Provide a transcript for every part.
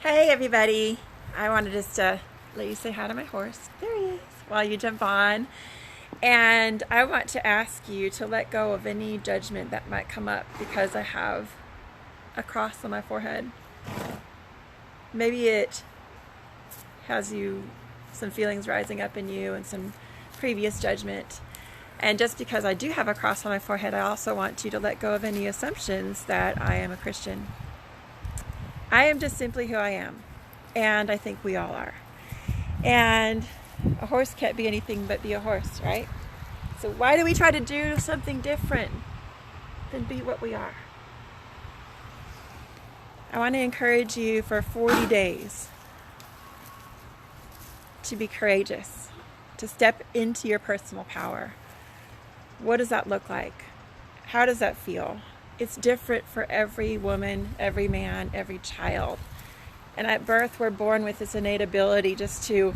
Hey everybody, I wanted just to let you say hi to my horse. There he is. While you jump on. And I want to ask you to let go of any judgment that might come up because I have a cross on my forehead. Maybe it has some feelings rising up in you and some previous judgment. And just because I do have a cross on my forehead, I also want you to let go of any assumptions that I am a Christian. I am just simply who I am, and I think we all are. And a horse can't be anything but be a horse, right? So why do we try to do something different than be what we are? I want to encourage you for 40 days to be courageous, to step into your personal power. What does that look like? How does that feel? It's different for every woman, every man, every child. And at birth, we're born with this innate ability just to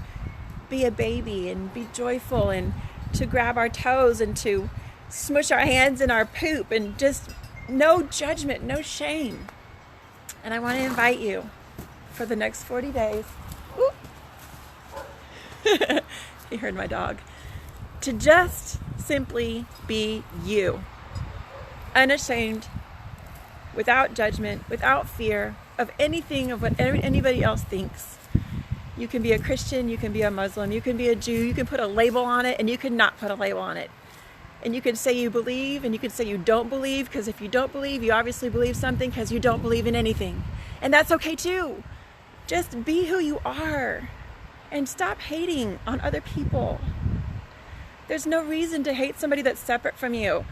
be a baby and be joyful and to grab our toes and to smush our hands in our poop and just no judgment, no shame. And I want to invite you for the next 40 days. You heard my dog. To just simply be you. Unashamed, without judgment, without fear of anything of what anybody else thinks. You can be a Christian, you can be a Muslim, you can be a Jew, you can put a label on it, and you can not put a label on it. And you can say you believe, and you can say you don't believe, because if you don't believe, you obviously believe something because you don't believe in anything. And that's okay too. Just be who you are, and stop hating on other people. There's no reason to hate somebody that's separate from you.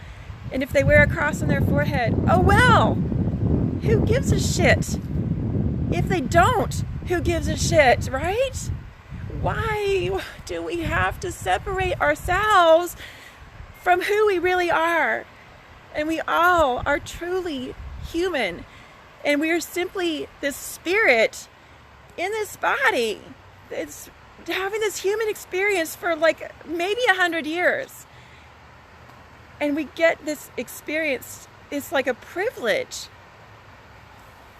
And if they wear a cross on their forehead, oh well, who gives a shit? If they don't, who gives a shit, right? Why do we have to separate ourselves from who we really are? And we all are truly human. And we are simply this spirit in this body. It's having this human experience for like maybe 100 years. And we get this experience, it's like a privilege.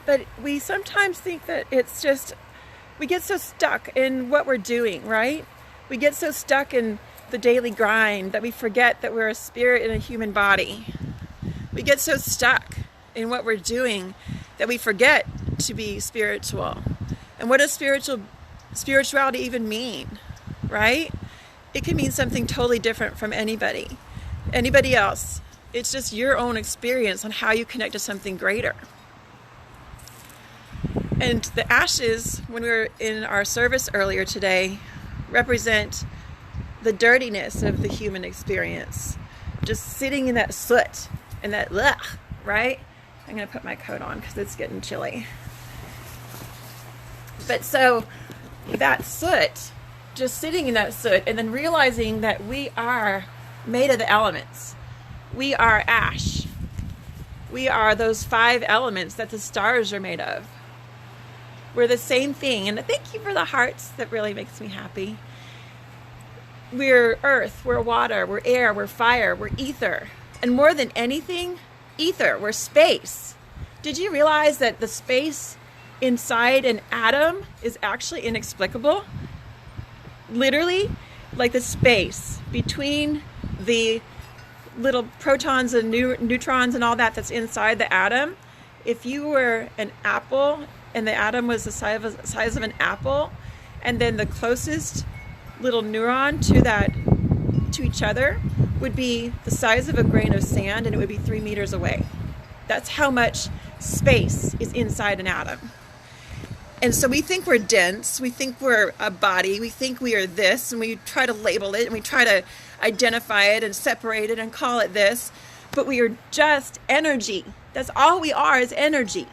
But we sometimes think that it's just, we get so stuck in what we're doing, right? We get so stuck in the daily grind that we forget that we're a spirit in a human body. We get so stuck in what we're doing that we forget to be spiritual. And what does spirituality even mean, right? It can mean something totally different from anybody else. It's just your own experience on how you connect to something greater. And the ashes, when we were in our service earlier today, represent the dirtiness of the human experience. Just sitting in that soot and that ugh, right? I'm going to put my coat on because it's getting chilly. But so that soot, just sitting in that soot and then realizing that we are made of the elements. We are ash. We are those 5 elements that the stars are made of. We're the same thing. And thank you for the hearts. That really makes me happy. We're earth, we're water, we're air, we're fire, we're ether. And more than anything, ether, we're space. Did you realize that the space inside an atom is actually inexplicable? Literally, like the space between the little protons and neutrons and all that's inside the atom. If you were an apple and the atom was the size of an apple, and then the closest little neuron to each other would be the size of a grain of sand, and it would be 3 meters away. That's how much space is inside an atom. And so we think we're dense, we think we're a body, we think we are this, and we try to label it, and we try to identify it and separate it and call it this, but we are just energy. That's all we are, is energy.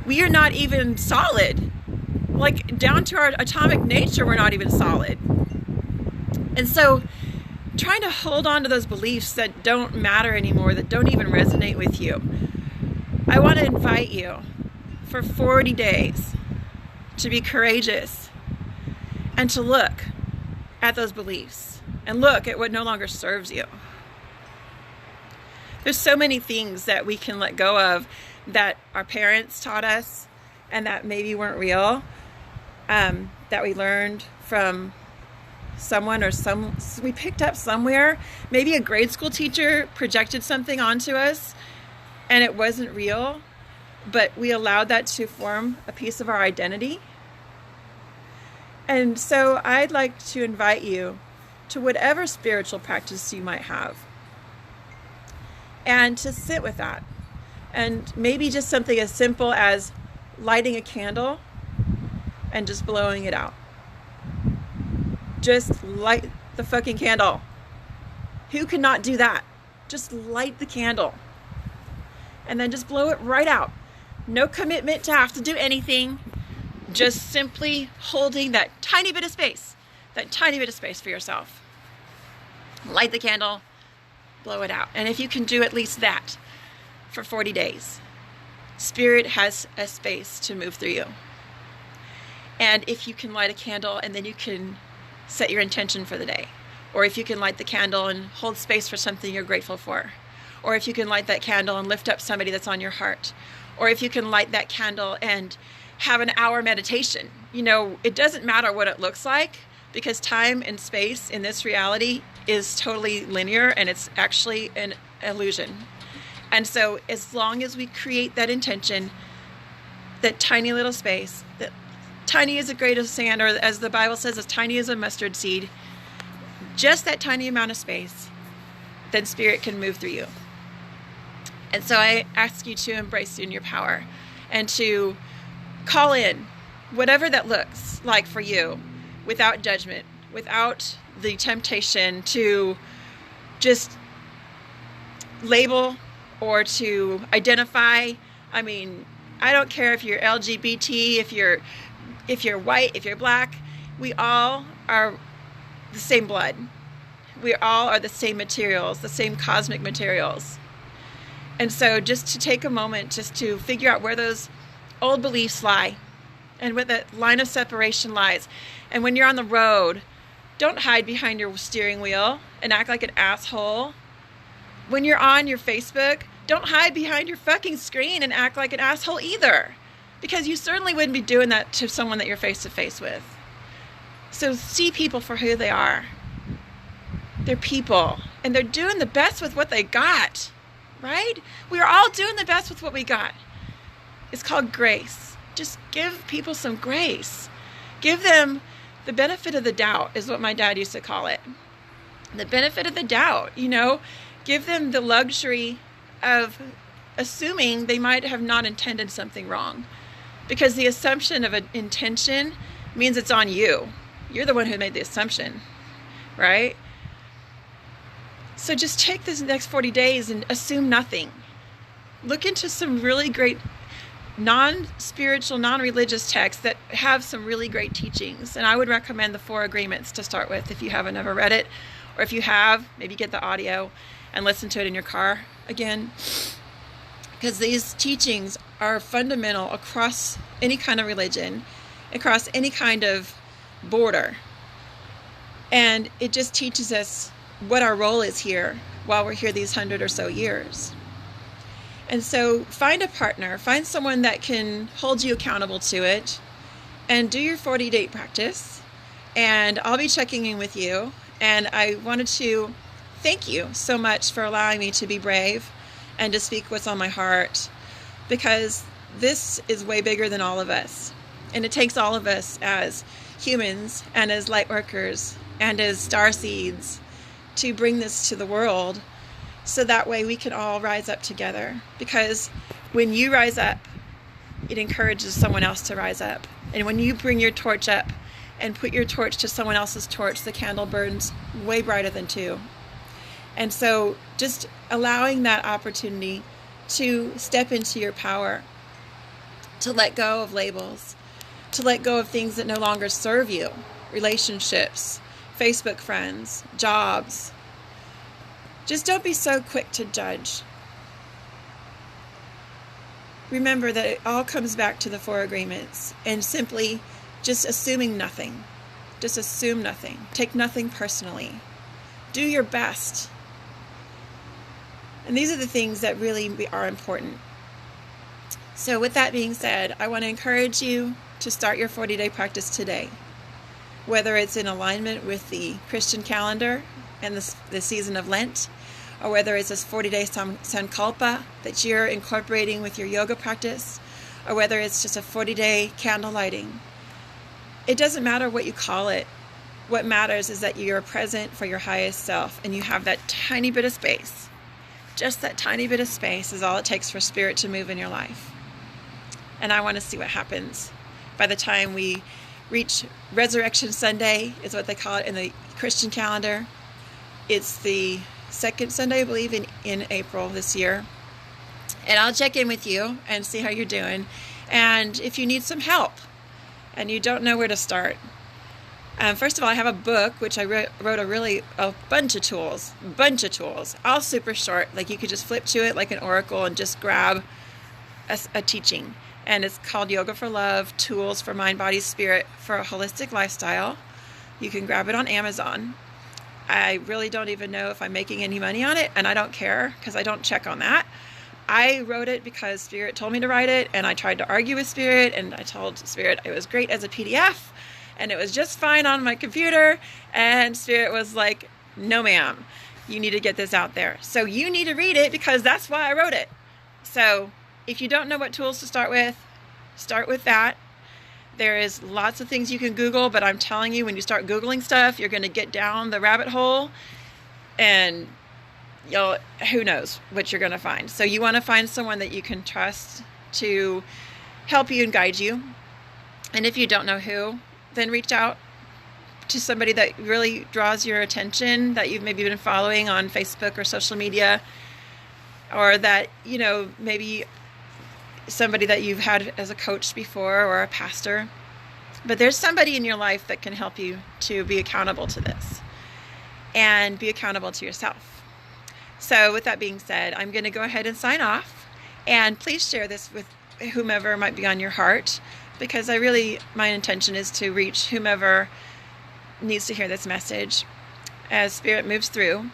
We are not even solid. Like, down to our atomic nature, we're not even solid. And so trying to hold on to those beliefs that don't matter anymore, that don't even resonate with you, I want to invite you for 40 days to be courageous and to look at those beliefs and look at what no longer serves you. There's so many things that we can let go of that our parents taught us and that maybe weren't real, that we learned from someone or we picked up somewhere. Maybe a grade school teacher projected something onto us and it wasn't real, but we allowed that to form a piece of our identity. And so I'd like to invite you to whatever spiritual practice you might have, and to sit with that. And maybe just something as simple as lighting a candle and just blowing it out. Just light the fucking candle. Who cannot do that? Just light the candle and then just blow it right out. No commitment to have to do anything. Just simply holding that tiny bit of space for yourself. Light the candle, blow it out. And if you can do at least that for 40 days, Spirit has a space to move through you. And if you can light a candle and then you can set your intention for the day, or if you can light the candle and hold space for something you're grateful for, or if you can light that candle and lift up somebody that's on your heart, or if you can light that candle and have an hour meditation. You know, it doesn't matter what it looks like, because time and space in this reality is totally linear, and it's actually an illusion. And so as long as we create that intention, that tiny little space, that tiny as a grain of sand, or as the Bible says, as tiny as a mustard seed, just that tiny amount of space, then Spirit can move through you. And so I ask you to embrace you in your power and to call in whatever that looks like for you, without judgment, without the temptation to just label or to identify. I mean, I don't care if you're LGBT, if you're white, if you're black, we all are the same blood. We all are the same materials, the same cosmic materials. And so just to take a moment just to figure out where those old beliefs lie and where that line of separation lies. And when you're on the road, don't hide behind your steering wheel and act like an asshole. When you're on your Facebook, don't hide behind your fucking screen and act like an asshole either, because you certainly wouldn't be doing that to someone that you're face to face with. So see people for who they are. They're people, and they're doing the best with what they got, right? We are all doing the best with what we got. It's called grace. Just give people some grace. Give them the benefit of the doubt, is what my dad used to call it. The benefit of the doubt, you know, give them the luxury of assuming they might have not intended something wrong, because the assumption of an intention means it's on you. You're the one who made the assumption, right? So just take this next 40 days and assume nothing. Look into some really great non-spiritual, non-religious texts that have some really great teachings. And I would recommend the 4 Agreements to start with if you haven't ever read it. Or if you have, maybe get the audio and listen to it in your car again. Because these teachings are fundamental across any kind of religion, across any kind of border. And it just teaches us what our role is here while we're here these 100 or so years. And so find a partner, find someone that can hold you accountable to it, and do your 40-day practice. And I'll be checking in with you. And I wanted to thank you so much for allowing me to be brave and to speak what's on my heart, because this is way bigger than all of us. And it takes all of us as humans and as light workers and as star seeds to bring this to the world, so that way we can all rise up together. Because when you rise up, it encourages someone else to rise up. And when you bring your torch up and put your torch to someone else's torch, the candle burns way brighter than 2. And so just allowing that opportunity to step into your power, to let go of labels, to let go of things that no longer serve you, relationships, Facebook friends, jobs. Just don't be so quick to judge. Remember that it all comes back to the 4 Agreements, and simply just assuming nothing. Just assume nothing. Take nothing personally. Do your best. And these are the things that really are important. So with that being said, I want to encourage you to start your 40-day practice today. Whether it's in alignment with the Christian calendar and the season of Lent, or whether it's this 40-day Sankalpa that you're incorporating with your yoga practice, or whether it's just a 40-day candle lighting. It doesn't matter what you call it. What matters is that you're present for your highest self and you have that tiny bit of space. Just that tiny bit of space is all it takes for Spirit to move in your life. And I want to see what happens by the time we reach Resurrection Sunday, is what they call it in the Christian calendar. It's the second Sunday, I believe, in April this year. And I'll check in with you and see how you're doing. And if you need some help and you don't know where to start, first of all, I have a book which I wrote a bunch of tools, all super short. Like you could just flip to it like an oracle and just grab a teaching. And it's called Yoga for Love, Tools for Mind, Body, Spirit for a Holistic Lifestyle. You can grab it on Amazon. I really don't even know if I'm making any money on it, and I don't care because I don't check on that. I wrote it because Spirit told me to write it, and I tried to argue with Spirit, and I told Spirit it was great as a PDF, and it was just fine on my computer, and Spirit was like, no ma'am, you need to get this out there. So you need to read it because that's why I wrote it. So if you don't know what tools to start with that. There is lots of things you can Google, but I'm telling you, when you start Googling stuff, you're going to get down the rabbit hole and who knows what you're going to find. So you want to find someone that you can trust to help you and guide you. And if you don't know who, then reach out to somebody that really draws your attention, that you've maybe been following on Facebook or social media, or that, maybe somebody that you've had as a coach before or a pastor. But there's somebody in your life that can help you to be accountable to this and be accountable to yourself. So with that being said, I'm going to go ahead and sign off, and please share this with whomever might be on your heart, because my intention is to reach whomever needs to hear this message as Spirit moves through.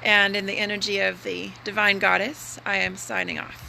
And in the energy of the Divine Goddess, I am signing off.